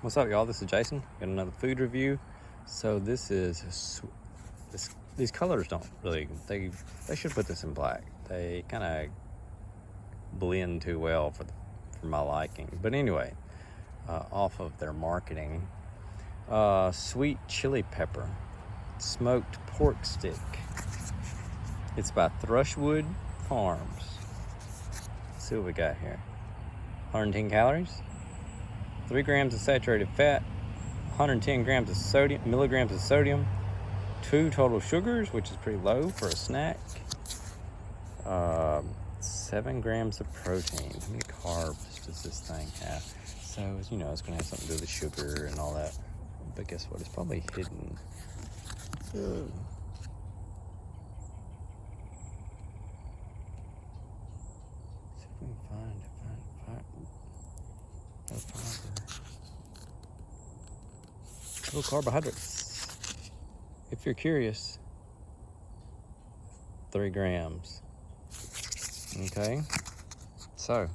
What's up, y'all? This is Jason. Got another food review. So these colors don't really, they should put this in black. They kind of blend too well for my liking. But anyway, off of their marketing, sweet chili pepper, smoked pork stick. It's by Thrushwood Farms. Let's see what we got here. 110 calories. 3 grams of saturated fat, 110 grams of milligrams of sodium, 2 total sugars, which is pretty low for a snack, 7 grams of protein. How many carbs does this thing have? So, it's going to have something to do with sugar and all that. But guess what? It's probably hidden. Ugh. See if we can find no fiber. No carbohydrates. If you're curious, 3 grams. Okay, so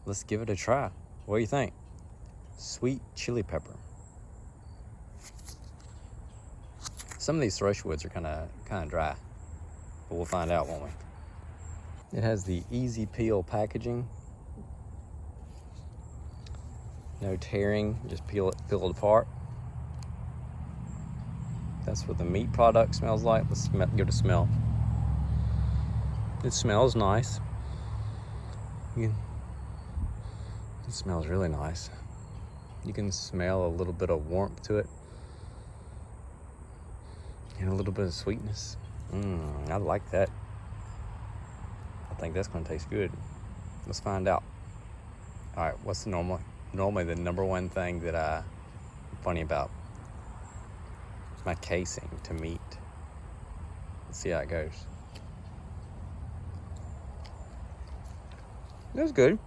let's give it a try. What do you think? Sweet chili pepper. Some of these Thrushwoods are kind of dry, but we'll find out, won't we? It has the easy peel packaging. No tearing, just peel it apart. That's what the meat product smells like. Let's give it a smell. It smells nice. It smells really nice. You can smell a little bit of warmth to it and a little bit of sweetness. I like that. I think that's gonna taste good. Let's find out. All right, what's normally the number one thing that I'm funny about? My casing to meat. Let's see how it goes. That's good.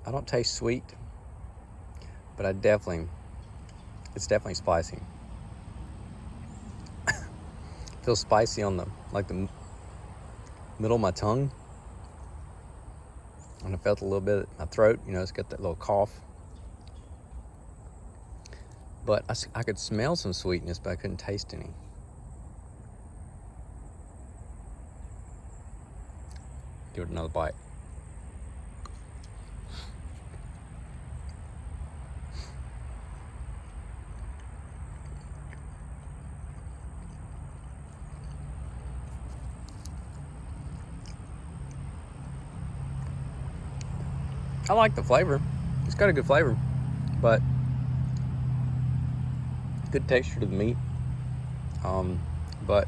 I don't taste sweet, but it's definitely spicy. Feels spicy on the middle of my tongue, and I felt a little bit in my throat. It's got that little cough. But I could smell some sweetness, but I couldn't taste any. Give it another bite. I like the flavor. It's got a good flavor, but good texture to the meat. But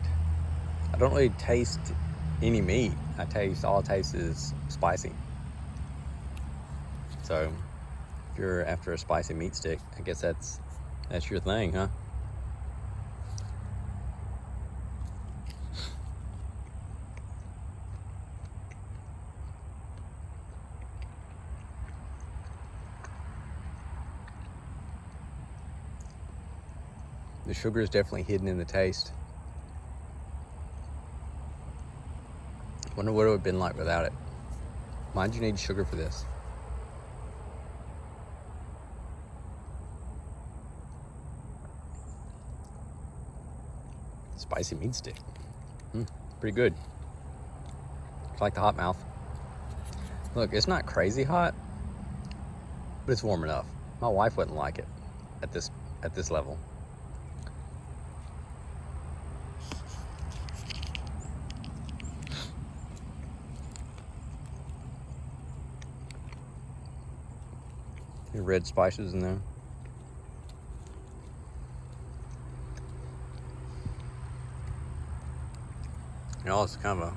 I don't really taste any meat. All I taste is spicy. So if you're after a spicy meat stick, I guess that's your thing, huh? The sugar is definitely hidden in the taste. Wonder what it would have been like without it. Why'd you need sugar for this? Spicy meat stick. Pretty good. It's like the hot mouth. Look, it's not crazy hot, but it's warm enough. My wife wouldn't like it at this level. Your red spices in there. It's kind of a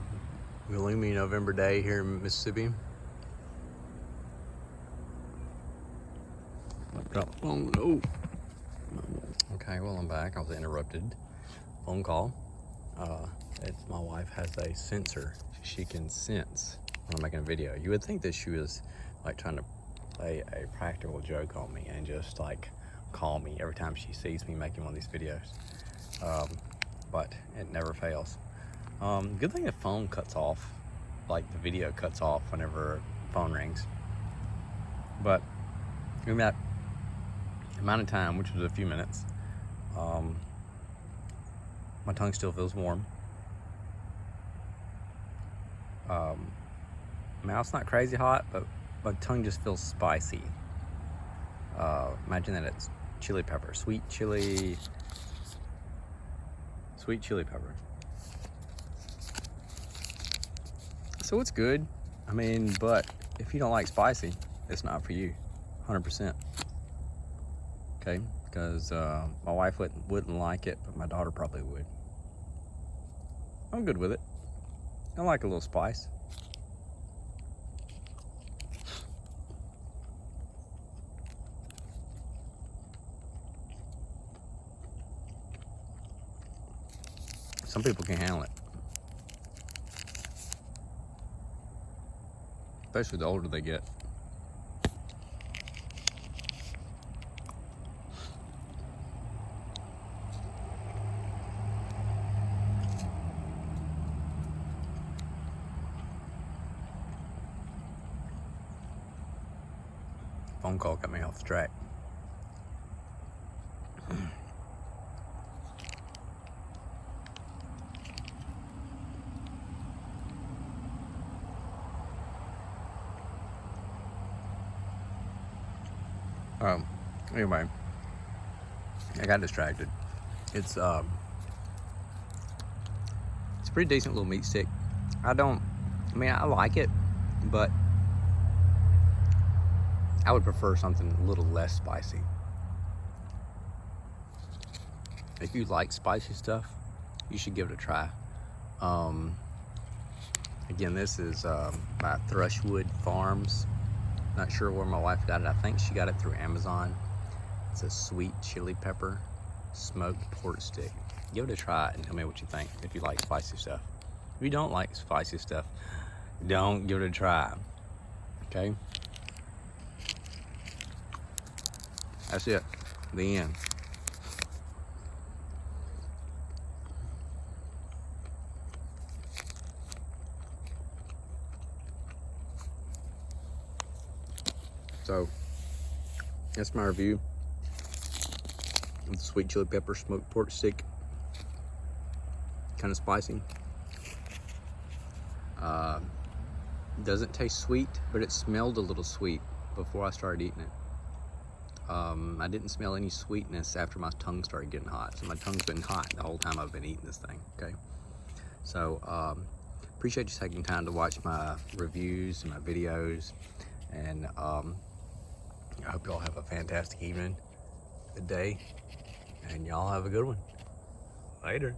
gloomy November day here in Mississippi. Oh no. Okay, well, I'm back. I was interrupted. Phone call. My wife has a sensor. She can sense when I'm making a video. You would think that she was like trying to play a practical joke on me and just like call me every time she sees me making one of these videos. But it never fails. Good thing the phone cuts off, like the video cuts off whenever phone rings. But in that amount of time, which was a few minutes, my tongue still feels warm. Mouth's not crazy hot, but my tongue just feels spicy. Imagine that it's chili pepper, sweet chili pepper. So it's good. I mean, but if you don't like spicy, it's not for you, 100%. Okay, because my wife wouldn't like it, but my daughter probably would. I'm good with it. I like a little spice. Some people can handle it, especially the older they get. Phone call got me off the track. Anyway, I got distracted. It's a pretty decent little meat stick. I like it, but I would prefer something a little less spicy. If you like spicy stuff, you should give it a try. Again, this is by Thrushwood Farms. Not sure where my wife got it. I think she got it through Amazon. It's a sweet chili pepper smoked pork stick. Give it a try and tell me what you think if you like spicy stuff. If you don't like spicy stuff, don't give it a try. Okay? That's it. The end. So, that's my review of the sweet chili pepper smoked pork stick. Kind of spicy. Doesn't taste sweet, but it smelled a little sweet before I started eating it. I didn't smell any sweetness after my tongue started getting hot. So my tongue's been hot the whole time I've been eating this thing, okay? So, appreciate you taking time to watch my reviews and my videos. And I hope y'all have a fantastic evening, good day, and y'all have a good one. Later.